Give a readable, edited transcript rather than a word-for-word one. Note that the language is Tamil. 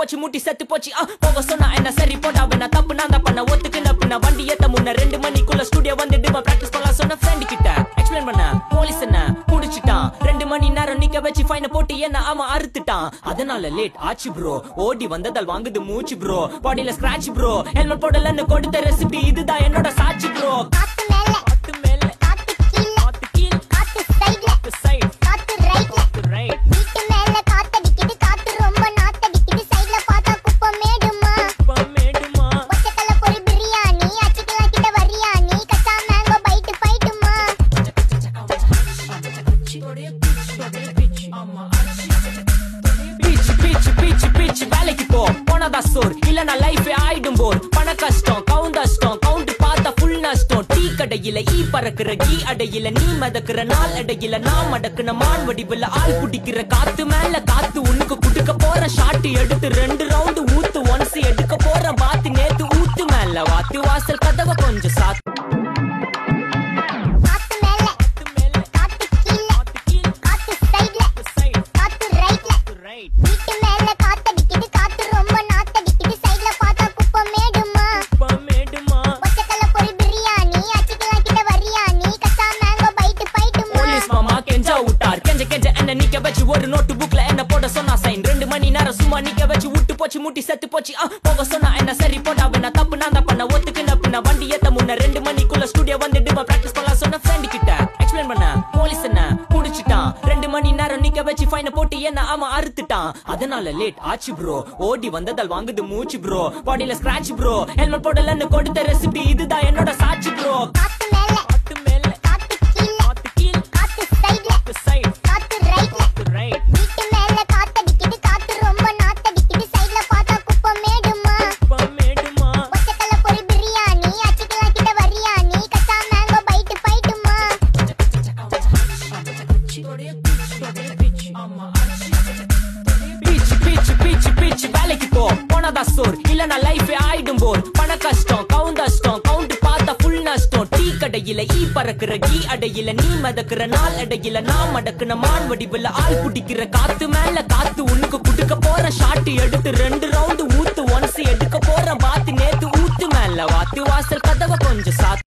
போச்சு முட்டி செத்து போச்சு போக சொன்னா என்ன சரி போட்டா வேணா தப்பு நான் தான் பண்ண ஒத்துக்கு நப்புனா வண்டி ஏத்த முன்ன 2 மணிக்குள்ள ஸ்டுடியோ வந்துட்டு பிராக்டிஸ் பண்ணலாம் சொன்ன ஃப்ரெண்ட் கிட்ட எக்ஸ்பிளைன் பண்ண போலீஸ் என்ன புடிச்சிட்டான் 2 மணி நேரம் நிக்க வச்சு ஃபைன போட்டு என்ன அவன் அறுத்துட்டான் அதனால லேட் ஆச்சு ப்ரோ ஓடி வந்ததால் வாங்குது மூச்சு ப்ரோ பாடியில ஸ்கிராட்ச் ப்ரோ ஹெல்மெட் போடலன்னு கொடுத்த ரெசிபி இதுதான் என்னோட சாட்சி ப்ரோ வேலைக்கு போ போனதா சோர் இல்லனா லைஃப் ஆயிடும் போர் பண கஷ்டம் கவுண்ட் பார்த்தா ஃபுல் நஷ்டம் டீ கடையில ஈ பறக்குற கீ அடையில நீ மதக்குற நாள் அடையில நான் மடக்குன மான் வடிவுல ஆள் குடிக்கிற காத்து மேல காத்து உனக்கு குடுக்க போற ஷாட் எடுத்து 2 ரவுண்ட் ஊத்து ஒன்ஸ் எடுக்க போற பாத்து நேத்து ஊத்து மேல வாத்து வாசல் கதவை கொஞ்சம் சாத்து நிக்க வச்சு ஒரு நோட்டு புக்ல என்ன போட சொன்னா சைன் 2 மணி நேரம் சும்மா நிக்க வச்சு விட்டு போச்சு முட்டி செத்து போச்சு போக சொன்னா என்ன சரி போட்டா வேணா தப்பு நான் தான் பண்ண ஒத்துக்கு நப்புனா வண்டி ஏத்த முன்ன 2 மணிக்குள்ள ஸ்டுடியோ வந்துட்டு பிராக்டிஸ் பண்ணலாம் சொன்ன ஃப்ரெண்ட் கிட்ட எக்ஸ்பிளைன் பண்ண போலீஸ் என்ன புடிச்சிட்டான் 2 மணி நேரம் நிக்க வச்சு ஃபைன போட்டு என்ன அவன் அறுத்துட்டான் அதனால லேட் ஆச்சு ப்ரோ ஓடி வந்ததால் வாங்குது மூச்சு ப்ரோ பாடியில ஸ்கிராட்ச் ப்ரோ ஹெல்மெட் போடலன்னு கொடுத்த ரெசிபி இதுதான் என்னோட சாட்சி ப்ரோ வேலைக்கு போ போனதா சோர் இல்லனா லைஃப் ஆயிடும் போர் பண கஷ்டம் கவுண்ட் பார்த்தா ஃபுல் நஷ்டம் டீ கடையில ஈ பறக்குற கீ அடையில நீ மதக்குற நாள் அடையில நான் மடக்குன மான் வடிவுல ஆள் குடிக்கிற காத்து மேல காத்து உனக்கு குடுக்க போற ஷாட் எடுத்து 2 ரவுண்ட் ஊத்து ஒன்ஸ் எடுக்க போற பாத்து நேத்து ஊத்து மேல வாத்து வாசல் கதவை கொஞ்சம்